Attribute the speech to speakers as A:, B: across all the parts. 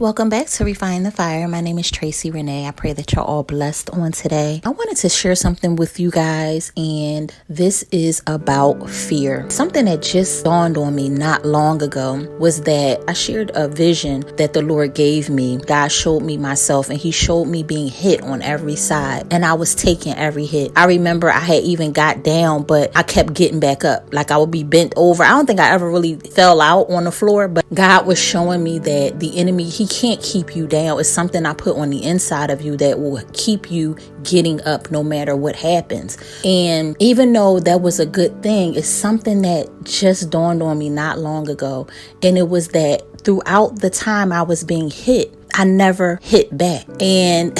A: Welcome back to Refine the Fire. My name is Tracy Renee. I pray that you're all blessed on today. I wanted to share something with you guys, and this is about fear. Something that just dawned on me not long ago was that I shared a vision that the Lord gave me. God showed me myself, and He showed me being hit on every side, and I was taking every hit. I remember I had even got down, but I kept getting back up. Like I would be bent over. I don't think I ever really fell out on the floor, but God was showing me that the enemy, he can't keep you down. It's something I put on the inside of you that will keep you getting up no matter what happens. And even though that was a good thing, it's something that just dawned on me not long ago. And it was that throughout the time I was being hit, I never hit back. And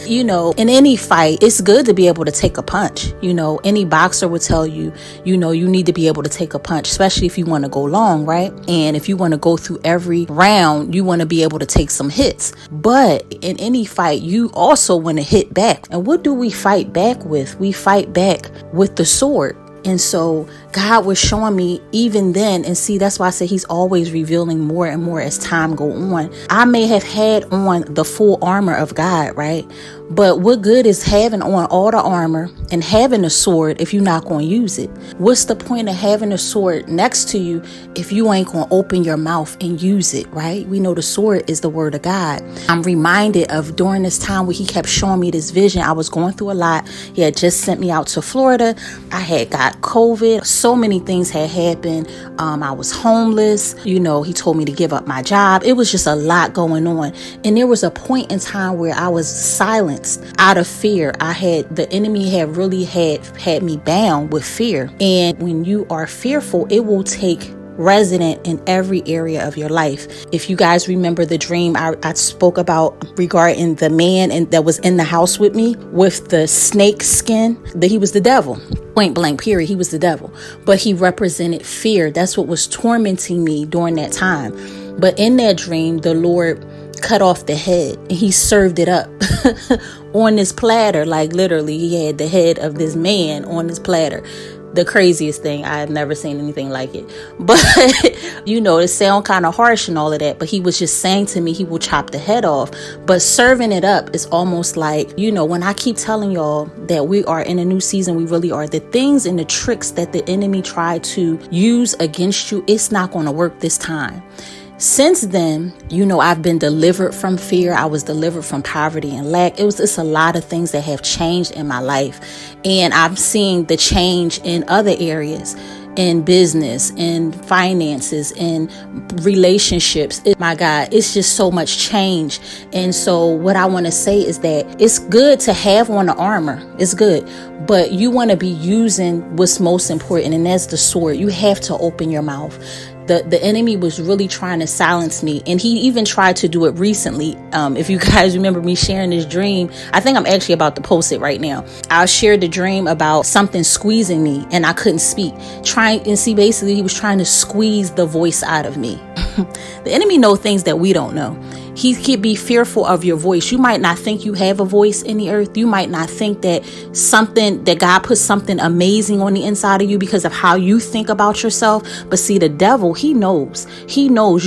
A: you know, in any fight, it's good to be able to take a punch. You know, any boxer would tell you, you know, you need to be able to take a punch, especially if you want to go long, right? And if you want to go through every round, you want to be able to take some hits. But in any fight, you also want to hit back. And what do we fight back with? We fight back with the sword. And so God was showing me even then, and see, that's why I say He's always revealing more and more as time go on. I may have had on the full armor of God, right? But what good is having on all the armor and having a sword if you're not going to use it? What's the point of having a sword next to you if you ain't going to open your mouth and use it, right? We know the sword is the word of God. I'm reminded of during this time where He kept showing me this vision. I was going through a lot. He had just sent me out to Florida. I had got COVID. So many things had happened. I was homeless. You know, He told me to give up my job. It was just a lot going on. And there was a point in time where I was silenced out of fear. The enemy had really had me bound with fear. And when you are fearful, it will take resident in every area of your life. If you guys remember the dream I spoke about regarding the man that was in the house with me with the snake skin, that he was the devil. Point blank, period. He was the devil. But he represented fear. That's what was tormenting me during that time. But in that dream, the Lord cut off the head and He served it up on this platter. Like literally, He had the head of this man on this platter. The craziest thing. I have never seen anything like it. But, you know, it sounds kind of harsh and all of that. But He was just saying to me, He will chop the head off. But serving it up is almost like, you know, when I keep telling y'all that we are in a new season, we really are. The things and the tricks that the enemy tried to use against you, it's not going to work this time. Since then, you know, I've been delivered from fear. I was delivered from poverty and lack. It's a lot of things that have changed in my life. And I'm seeing the change in other areas, in business, in finances, in relationships. My God, it's just so much change. And so what I want to say is that it's good to have on the armor. It's good. But you want to be using what's most important, and that's the sword. You have to open your mouth. The enemy was really trying to silence me, and he even tried to do it recently. If you guys remember me sharing this dream, I think I'm actually about to post it right now. I shared the dream about something squeezing me and I couldn't speak. Basically he was trying to squeeze the voice out of me. The enemy knows things that we don't know. He could be fearful of your voice. You might not think you have a voice in the earth. You might not think that God put something amazing on the inside of you because of how you think about yourself. But see, the devil, he knows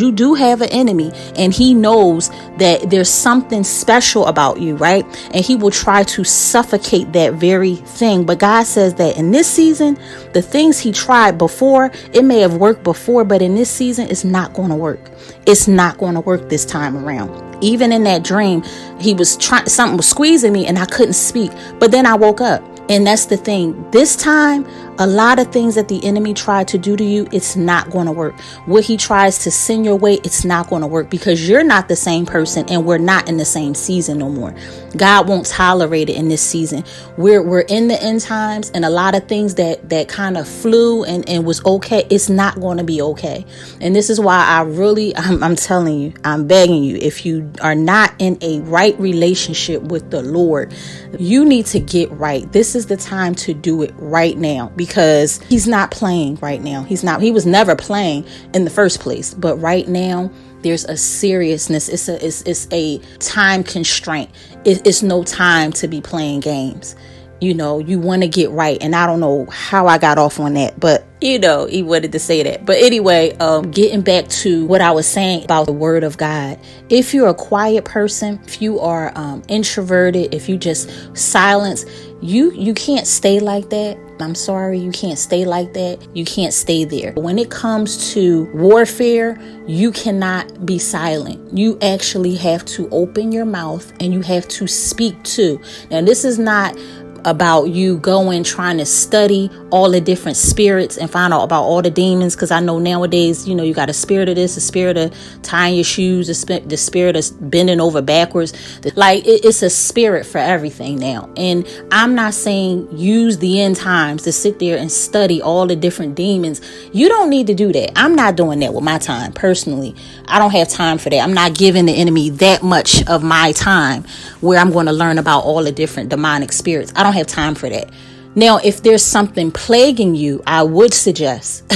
A: you do have an enemy, and he knows that there's something special about you, right? And he will try to suffocate that very thing. But God says that in this season, the things He tried before, it may have worked before, but in this season, it's not going to work. It's not going to work this time around. Even in that dream, something was squeezing me and I couldn't speak. But then I woke up. And that's the thing. This time, a lot of things that the enemy tried to do to you, it's not going to work. What he tries to send your way, it's not going to work because you're not the same person and we're not in the same season no more. God won't tolerate it in this season. We're in the end times, and a lot of things that kind of flew and was okay, it's not going to be okay. And this is why I'm telling you, I'm begging you, if you are not in a right relationship with the Lord, you need to get right. This is the time to do it right now, because He's not playing right now. He was never playing in the first place, but right now there's a seriousness. It's a time constraint. It's no time to be playing games. you want to get right. And I don't know how I got off on that, but he wanted to say that. But anyway, getting back to what I was saying about the word of God. If you're a quiet person, if you are introverted, if you just silence, you can't stay like that. I'm sorry, you can't stay like that. You can't stay there. When it comes to warfare, you cannot be silent. You actually have to open your mouth and you have to speak too. Now, this is not about you going trying to study all the different spirits and find out about all the demons, because I know nowadays you got a spirit of this, a spirit of tying your shoes, the spirit of bending over backwards. Like it's a spirit for everything now. And I'm not saying use the end times to sit there and study all the different demons. You don't need to do that. I'm not doing that with my time personally. I don't have time for that. I'm not giving the enemy that much of my time where I'm going to learn about all the different demonic spirits. I don't have time for that. Now, if there's something plaguing you, I would suggest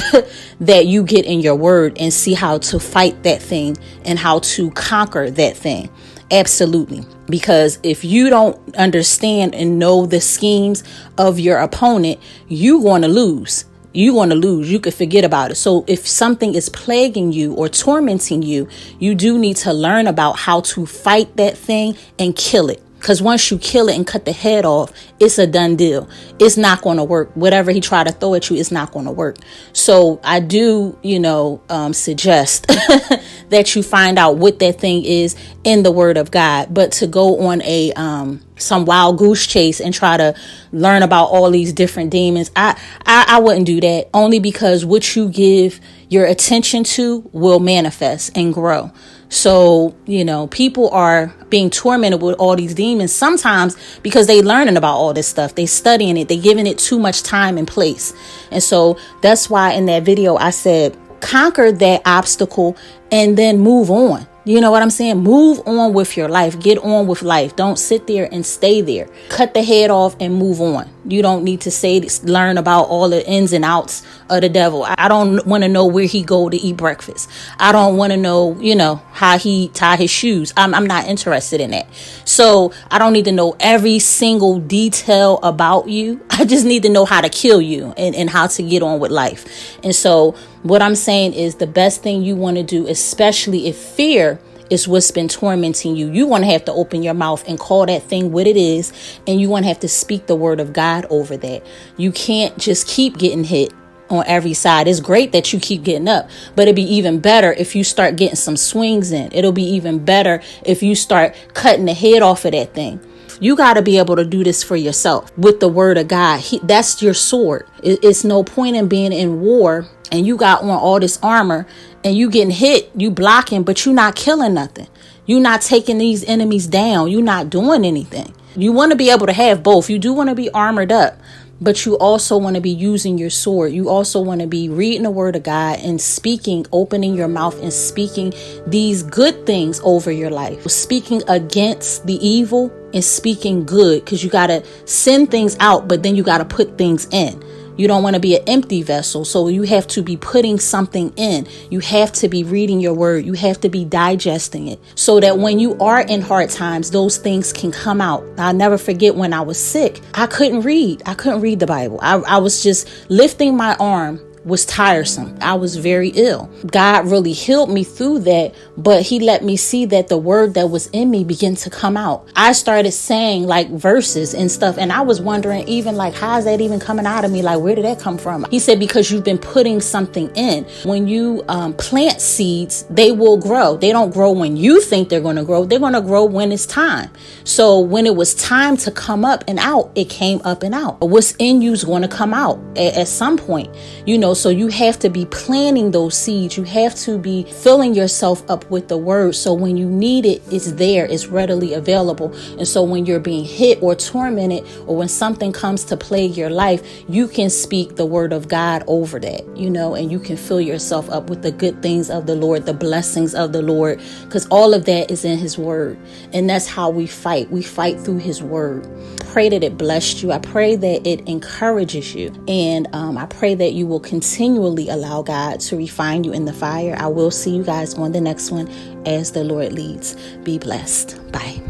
A: that you get in your word and see how to fight that thing and how to conquer that thing. Absolutely. Because if you don't understand and know the schemes of your opponent, you're going to lose. You're going to lose. You could forget about it. So if something is plaguing you or tormenting you, you do need to learn about how to fight that thing and kill it. Because once you kill it and cut the head off, it's a done deal. It's not going to work. Whatever he tried to throw at you, it's not going to work. So I do, suggest that you find out what that thing is in the word of God. But to go on some wild goose chase and try to learn about all these different demons, I wouldn't do that, only because what you give your attention to will manifest and grow. So, people are being tormented with all these demons sometimes because they learning about all this stuff. They studying it. They giving it too much time and place. And so that's why in that video I said, conquer that obstacle and then move on. You know what I'm saying? Move on with your life. Get on with life. Don't sit there and stay there. Cut the head off and move on. You don't need to learn about all the ins and outs of the devil. I don't want to know where he go to eat breakfast. I don't want to know, how he tie his shoes. I'm not interested in that. So I don't need to know every single detail about you. I just need to know how to kill you and how to get on with life. And so what I'm saying is the best thing you want to do, especially if fear is what's been tormenting you, you want to have to open your mouth and call that thing what it is. And you want to have to speak the word of God over that. You can't just keep getting hit on every side. It's great that you keep getting up, but it'd be even better if you start getting some swings in. It'll be even better if you start cutting the head off of that thing. You got to be able to do this for yourself with the word of God. That's your sword. It's no point in being in war and you got on all this armor and you getting hit, you blocking, but you not killing nothing. You not taking these enemies down. You not doing anything. You want to be able to have both. You do want to be armored up, but you also want to be using your sword. You also want to be reading the word of God and speaking, opening your mouth and speaking these good things over your life. Speaking against the evil and speaking good, because you got to send things out, but then you got to put things in. You don't want to be an empty vessel. So you have to be putting something in. You have to be reading your word. You have to be digesting it so that when you are in hard times, those things can come out. I'll never forget when I was sick. I couldn't read. I couldn't read the Bible. I was just lifting my arm was tiresome. I was very ill. God really healed me through that, but he let me see that the word that was in me began to come out. I started saying like verses and stuff, and I was wondering even like, how is that even coming out of me? Like, where did that come from? He said, because you've been putting something in. When you plant seeds, they will grow. They don't grow when you think they're going to grow. They're going to grow when it's time. So when it was time to come up and out, it came up and out. What's in you is going to come out at some point, so you have to be planting those seeds. You have to be filling yourself up with the word. So when you need it, it's there. It's readily available. And so when you're being hit or tormented, or when something comes to plague your life, you can speak the word of God over that, and you can fill yourself up with the good things of the Lord, the blessings of the Lord, because all of that is in his word. And that's how we fight. We fight through his word. Pray that it blessed you. I pray that it encourages you. And I pray that you will continually allow God to refine you in the fire. I will see you guys on the next one as the Lord leads. Be blessed. Bye.